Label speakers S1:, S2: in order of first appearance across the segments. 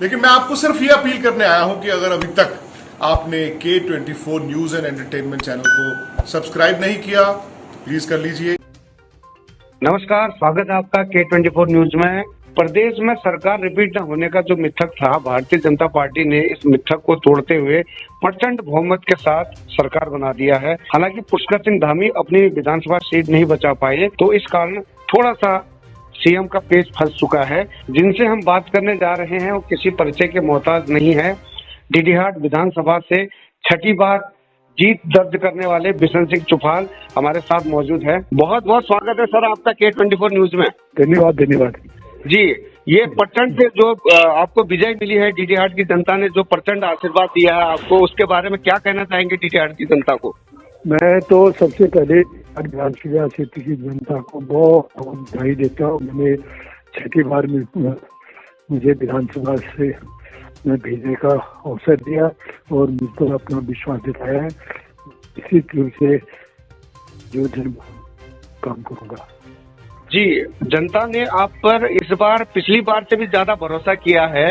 S1: लेकिन मैं आपको सिर्फ ये अपील करने आया हूं कि अगर अभी तक आपने K24 news and entertainment channel को सब्सक्राइब नहीं किया तो प्लीज कर लीजिए।
S2: नमस्कार, स्वागत है आपका K24 न्यूज में। प्रदेश में सरकार रिपीट न होने का जो मिथक था, भारतीय जनता पार्टी ने इस मिथक को तोड़ते हुए प्रचंड बहुमत के साथ सरकार बना दिया है। हालांकि पुष्कर सिंह धामी अपनी विधानसभा सीट नहीं बचा पाए, तो इस कारण थोड़ा सा सीएम का पेच फंस चुका है। जिनसे हम बात करने जा रहे हैं वो किसी परिचय के मोहताज नहीं है। डीडीहाट विधानसभा से छठी बार जीत दर्ज करने वाले बिशन सिंह चुफाल हमारे साथ मौजूद है। बहुत बहुत स्वागत है सर आपका K24 न्यूज में।
S3: धन्यवाद
S2: जी, ये प्रचंड जो आपको विजय मिली है, डीडीहाट की जनता ने जो प्रचंड आशीर्वाद दिया है आपको, उसके बारे में क्या कहना चाहेंगे डीडीहाट की जनता को?
S3: मैं तो सबसे पहले विधानसभा क्षेत्र की जनता को बहुत बधाई देता हूँ। मैंने छठी बार में मुझे विधानसभा से भेजने का अवसर दिया और मुझ पर अपना विश्वास जताया है। इसी रूप से जो दिन काम करूंगा।
S2: जी, जनता ने आप पर इस बार पिछली बार से भी ज्यादा भरोसा किया है।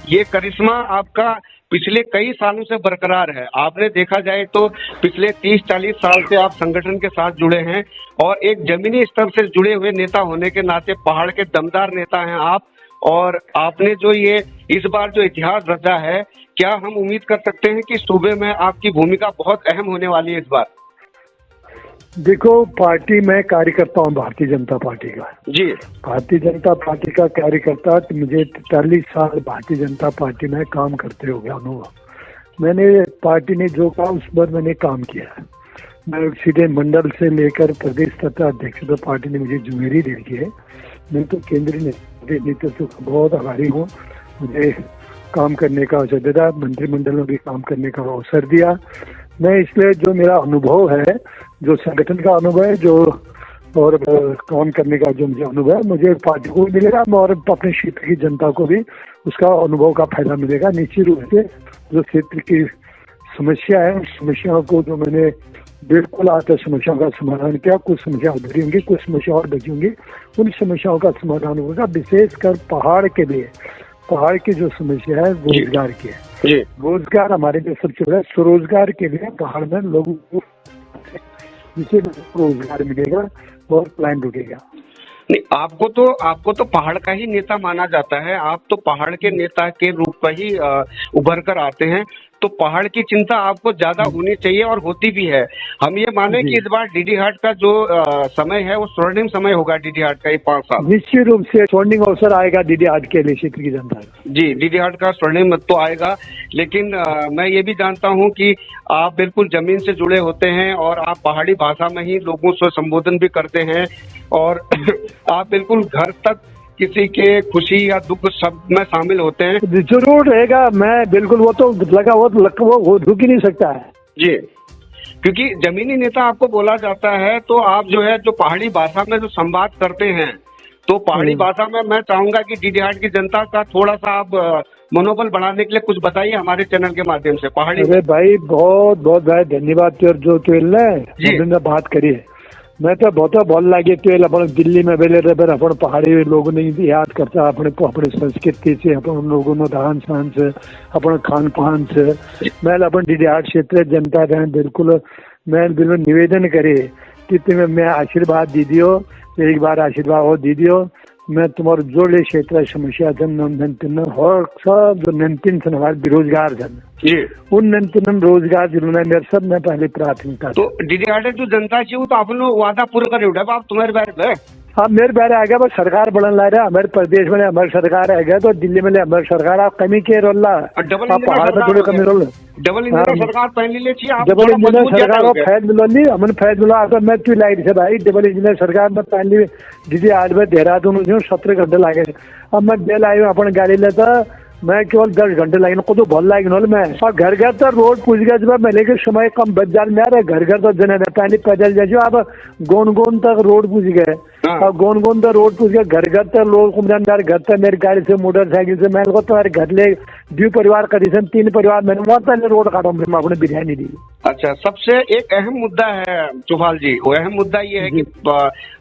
S2: ये करिश्मा आपका पिछले कई सालों से बरकरार है। आपने देखा जाए तो पिछले 30-40 साल से आप संगठन के साथ जुड़े हैं और एक जमीनी स्तर से जुड़े हुए नेता होने के नाते पहाड़ के दमदार नेता हैं आप। और आपने जो ये इस बार जो इतिहास रचा है, क्या हम उम्मीद कर सकते हैं कि सूबे में आपकी भूमिका बहुत अहम होने वाली है इस बार?
S3: देखो, पार्टी में कार्यकर्ता हूँ भारतीय जनता पार्टी का।
S2: जी,
S3: भारतीय जनता पार्टी का कार्यकर्ता, तो मुझे 40 साल भारतीय जनता पार्टी में काम करते हो गया अनुभव। मैंने पार्टी ने जो कहा उस पर मैंने काम किया है। मैं सीधे मंडल से लेकर प्रदेश तथा अध्यक्ष तो पार्टी ने मुझे जिम्मेदारी दे दी है। मैं तो केंद्रीय नेतृत्व का बहुत आभारी हूँ। मुझे काम करने का अवसर दिया, मंत्रिमंडल में भी काम करने का अवसर दिया। मैं इसलिए जो मेरा अनुभव है, जो संगठन का अनुभव है, जो और काम करने का जो मुझे अनुभव है, मुझे पार्टी को भी मिलेगा और अपने क्षेत्र की जनता को भी उसका अनुभव का फायदा मिलेगा। निश्चित रूप से जो क्षेत्र की समस्या है, उस समस्याओं को जो मैंने बिल्कुल आकर समस्याओं का समाधान किया। कुछ समस्या उधरी होंगी, कुछ समस्या और बची होंगी, उन समस्याओं का समाधान होगा। विशेषकर पहाड़ के लिए, पहाड़ की जो समस्या है रोजगार की है। रोजगार हमारे लिए सबसे बड़ा स्वरोजगार के लिए पहाड़ में लोगों को जिसे रोजगार मिलेगा और प्लान रुकेगा।
S2: नहीं, आपको तो पहाड़ का ही नेता माना जाता है। आप तो पहाड़ के नेता के रूप में ही उभर कर आते हैं, तो पहाड़ की चिंता आपको ज्यादा होनी चाहिए और होती भी है। हम ये माने कि इस बार डीडीहाट का जो समय है वो स्वर्णिम समय होगा डीडीहाट का, ये 5 साल।
S3: निश्चित रूप से स्वर्णिम अवसर आएगा डीडीहाट के लिए, क्षेत्र की जनता।
S2: जी, डीडीहाट का स्वर्णिम तो आएगा, लेकिन मैं ये भी जानता हूँ कि आप बिल्कुल जमीन से जुड़े होते हैं और आप पहाड़ी भाषा में ही लोगों से संबोधन भी करते हैं और आप बिल्कुल घर तक किसी के खुशी या दुख सब में शामिल होते हैं।
S3: जरूर रहेगा, मैं बिल्कुल वो रुक ही नहीं सकता है।
S2: जी, क्योंकि जमीनी नेता आपको बोला जाता है, तो आप जो है जो पहाड़ी भाषा में जो संवाद करते हैं, तो पहाड़ी भाषा में मैं चाहूंगा कि डीडीहाट की जनता का थोड़ा सा आप मनोबल बढ़ाने के लिए कुछ बताइए हमारे चैनल के माध्यम से पहाड़ी।
S3: अरे भाई, बहुत बहुत भाई धन्यवाद जो बात करिए। मैं तो बहुत भल लगे अपन दिल्ली में बेले रहे अपन पहाड़ी लोगों ने याद करता अपने संस्कृति से, अपन लोगों ने रहन सहन से, अपन खान पान से। मैं अपन डीडीहाट क्षेत्र जनता रहे बिल्कुल निवेदन करे कि तुम्हें मैं आशीर्वाद दीजियो, एक बार आशीर्वाद और दीजियो। मैं तुम्हारे जोड़े क्षेत्र समस्या जन और सब जो नंतिन बेरोजगार जन, उन नंतिन रोजगार जिन्होंने मेरे सब में पहले प्राथमिकता।
S2: तो डीडीहाट जो जनता चाहिए तो अपन वादा पूरा कर उठा आप तुम्हारे बारे में।
S3: हाँ, मेरे बारे आ गया, बस सरकार बढ़न ला रहा है हमारे प्रदेश में, हमारी सरकार आ गया तो दिल्ली में हमारी सरकार आप कमी के रोल पहाड़ में थोड़ी कमी रोल
S2: डबल इंजन सरकार पहले ले
S3: डबल इंजीनियर सरकार फैद मिलोली हमने फैद मिला तो मैं तू लाइट से भाई डबल इंजीनियर सरकार में पहले दीदी आज में देहरादून 17 घंटे लागे। अब मैं बेल आई हूँ अपन गाड़ी लेता, मैं केवल 10 घंटे लगे को तो भल लगे मैं। और घर घर तो रोड पूछ गया जब मैं लेके समय कम बच जान में आ रहा घर घर तो जने पहले पैदल जाइए। अब गोन तक रोड पूछ गए और गोन तक रोड पूछ गए, घर घर तक लोग घर तक मेरी गाड़ी से मोटरसाइकिल से मैं तुम्हारे घर ले 2 परिवार करी 3 परिवार मैंने वहाँ पहले रोड काटा मैं अपने बिरयानी दी।
S2: अच्छा, सबसे एक अहम मुद्दा है चुफाल जी, वो अहम मुद्दा ये है कि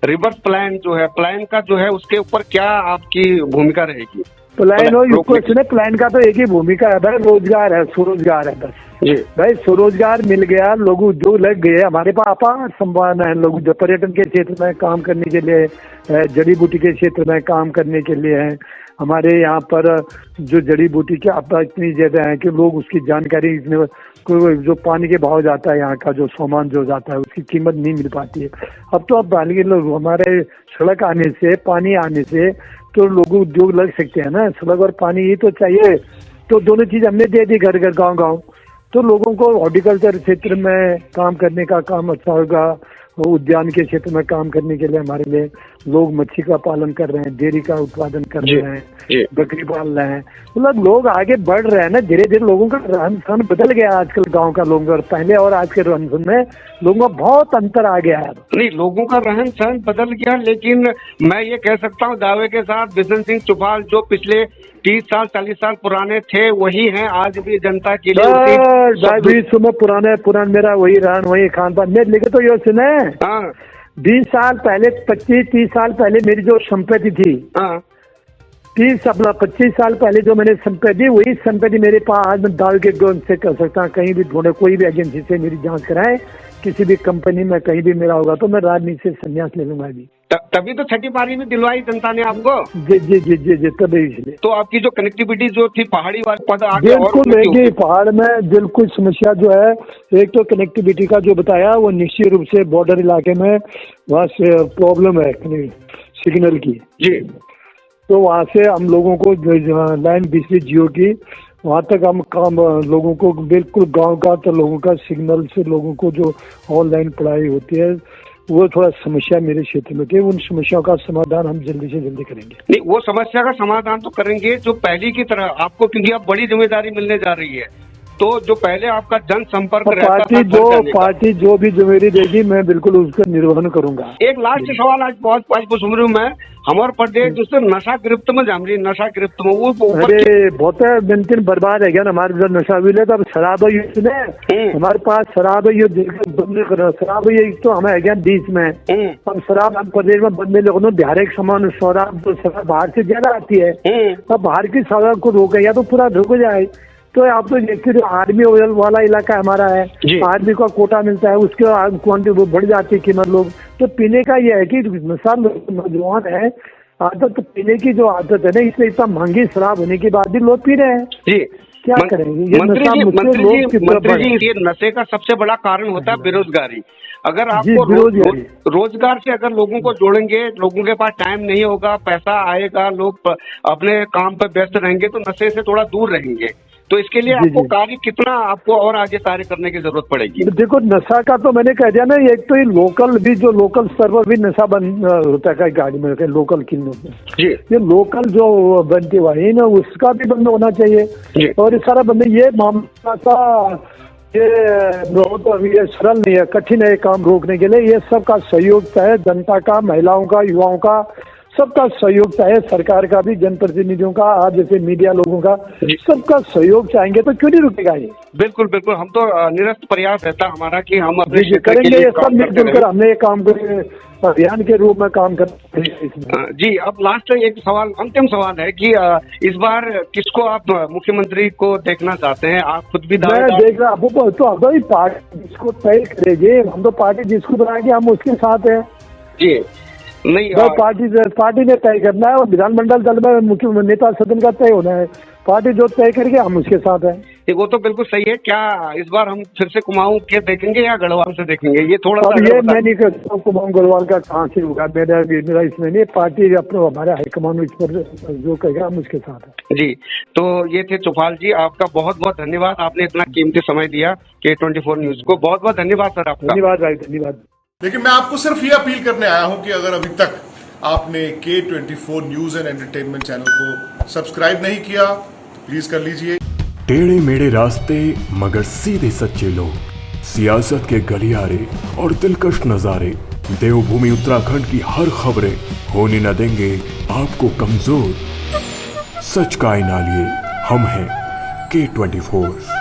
S2: रिवर्स प्लान जो है, प्लान का जो है उसके ऊपर क्या आपकी भूमिका रहेगी?
S3: प्लान हो क्वेश्चन है, प्लान का तो एक ही भूमिका है भाई, रोजगार है, स्वरोजगार है बस
S2: जी
S3: भाई। स्वरोजगार मिल गया, लोग उद्योग लग गए, हमारे पास अपार संभावना है। लोग जो पर्यटन के क्षेत्र में काम करने के लिए है, जड़ी बूटी के क्षेत्र में काम करने के लिए है। हमारे यहाँ पर जो जड़ी बूटी के अब इतनी ज्यादा है कि लोग उसकी जानकारी इसमें, कोई जो पानी के भाव जाता है यहाँ का जो सामान जो जाता है उसकी कीमत नहीं मिल पाती है। अब तो अब पानी के लोग हमारे सड़क आने से, पानी आने से तो लोग उद्योग लग सकते हैं ना। सड़क और पानी ही तो चाहिए, तो दोनों चीज हमने दे दी घर घर गांव गांव, तो लोगों को हॉर्टिकल्चर क्षेत्र में काम करने का काम अच्छा होगा। वो उद्यान के क्षेत्र में काम करने के लिए हमारे लिए लोग मच्छी का पालन कर रहे हैं, डेयरी का उत्पादन कर रहे हैं, बकरी पाल रहे हैं। मतलब लोग आगे बढ़ रहे हैं ना धीरे धीरे। लोगों का रहन सहन बदल गया आजकल गांव का लोगों का, पहले और आज के रहन सहन में लोगों का बहुत अंतर आ गया है।
S2: नहीं, लोगों का रहन सहन बदल गया, लेकिन मैं ये कह सकता हूँ दावे के साथ बिशन सिंह चुफाल जो पिछले 30 साल 40 साल पुराने थे वही हैं आज भी जनता के लिए।
S3: पुराना मेरा वही रहन वही खान पान। मैं लेके तो ये सुने 20 साल पहले 25-30 साल पहले मेरी जो संपत्ति थी, 25 साल पहले जो मैंने संपत्ति, वही संपत्ति मेरे पास आज मैं दाव के गोंद से कर सकता हूँ। कहीं भी ढूंढे, कोई भी एजेंसी से मेरी जांच कराए, किसी भी कंपनी में कहीं भी मेरा होगा तो मैं राजनीति से संन्यास ले लूंगा अभी।
S2: तभी तो छठी पारी में दिलवाई जनता ने आपको।
S3: जी जी जी जी जी, तभी इसलिए
S2: तो आपकी जो कनेक्टिविटी जो थी पहाड़ी वाले पद
S3: बिल्कुल रहेगी। पहाड़ में बिल्कुल समस्या जो है, एक तो कनेक्टिविटी का जो बताया वो निश्चित रूप से बॉर्डर इलाके में वहाँ से प्रॉब्लम है सिग्नल की
S2: जी।
S3: तो वहाँ से हम लोगों को लाइन बिजली जियो की वहाँ तक हम काम लोगों को बिल्कुल गांव का तो लोगों का सिग्नल से लोगों को जो ऑनलाइन पढ़ाई होती है वो थोड़ा समस्या मेरे क्षेत्र में थी। उन समस्याओं का समाधान हम जल्दी से जल्दी करेंगे।
S2: नहीं, वो समस्या का समाधान तो करेंगे जो पहली की तरह आपको, क्योंकि अब बड़ी जिम्मेदारी मिलने जा रही है। तो जो पहले आपका जनसंपर्क रहता था,
S3: पार्टी जो भी जिम्मेदारी देगी मैं बिल्कुल उसका निर्वहन करूंगा।
S2: एक लास्ट सवाल आज बहुत सुन रही हूँ मैं, हमारे प्रदेश जिससे नशा गिरफ्त में जाम रही, नशा गिरफ्त में वो
S3: अरे बहुत दिन बर्बाद है क्या ना हमारे जो नशा भी ले। तो अब शराब युद्ध में हमारे पास शराब युद्ध बंद करो, शराब युद्ध तो हमें है क्या 20 में। अब शराब हम प्रदेश में बंद लोग बिहार एक समान शराब बाहर से ज्यादा आती है। अब बाहर की शराब को रोके या तो पूरा रुक जाए। तो आप तो देखते जो आर्मी वाला इलाका हमारा है, आर्मी का कोटा मिलता है, उसके क्वांटिटी वो बढ़ जाती है कीमत। लोग तो पीने का ये है कि नशा नौजवान है, आदत तो पीने की जो आदत है ना, इसलिए इतना महंगी शराब होने के बाद भी लोग पी रहे हैं जी। क्या करेंगे?
S2: मंत्री जी, ये नशे का सबसे बड़ा कारण होता है बेरोजगारी। अगर आपको रोजगार से अगर लोगों को जोड़ेंगे, लोगों के पास टाइम नहीं होगा, पैसा आएगा, लोग अपने काम पर व्यस्त रहेंगे तो नशे से थोड़ा दूर रहेंगे। तो इसके लिए आपको कार्य कितना, आपको और आगे कार्य करने की जरूरत पड़ेगी?
S3: देखो नशा का तो मैंने कह दिया ना, एक तो ये लोकल भी जो लोकल स्तर पर भी नशा बंद होता है गाड़ी में लोकल किन्नों में जी। ये लोकल जो बनती हुई ना उसका भी बंद होना चाहिए। और ये सारा बंद, ये मामला का ये बहुत अभी ये सरल नहीं है, कठिन है काम रोकने के लिए। ये सबका सहयोग चाहिए, जनता का, महिलाओं का, युवाओं का, सबका सहयोग चाहिए, सरकार का भी, जनप्रतिनिधियों का, आप जैसे मीडिया लोगों का, सबका सहयोग चाहेंगे तो क्यों नहीं रुकेगा ये।
S2: बिल्कुल बिल्कुल, हम तो निरस्त प्रयास रहता हमारा कि हम अपने
S3: करेंगे ये सब मिलजुल कर। हमने ये काम अभियान के रूप में काम कर
S2: जी। अब लास्ट एक सवाल, अंतिम सवाल है कि इस बार किसको आप मुख्यमंत्री को देखना चाहते हैं? आप खुद भी
S3: देख रहे आपको तो अब पार्टी जिसको तय करेगी, हम तो पार्टी जिसको बनाएंगे हम उसके साथ है जी। नहीं, पार्टी ने तय करना है और विधानमंडल दल में मुख्य नेता सदन का तय होना है। पार्टी जो तय करके हम उसके साथ हैं।
S2: वो तो बिल्कुल सही है। क्या इस बार हम फिर से कुमाऊं के देखेंगे या गढ़वाल से देखेंगे? ये थोड़ा सा
S3: ये मैं नहीं करता हूँ, कुमाऊं गढ़वाल का कहाँ से होगा, मेरा इसमें नहीं। पार्टी अपने हमारे हाईकमान इस पर जो कहेगा हम उसके साथ हैं
S2: जी। तो ये थे चुफाल जी, आपका बहुत बहुत धन्यवाद, आपने इतना कीमती समय दिया K24 न्यूज को। बहुत बहुत धन्यवाद सर आपका।
S3: धन्यवाद भाई, धन्यवाद।
S1: लेकिन मैं आपको सिर्फ ये अपील करने आया हूं कि अगर अभी तक आपने K24 news and entertainment channel को सब्सक्राइब नहीं किया तो प्लीज कर लीजिए।
S4: टेढ़े मेढ़े रास्ते मगर सीधे सच्चे लोग, सियासत के गलियारे और दिलकश नजारे, देवभूमि उत्तराखंड की हर खबरें होने न देंगे आपको कमजोर। सच का आईना लिए हम हैं K24।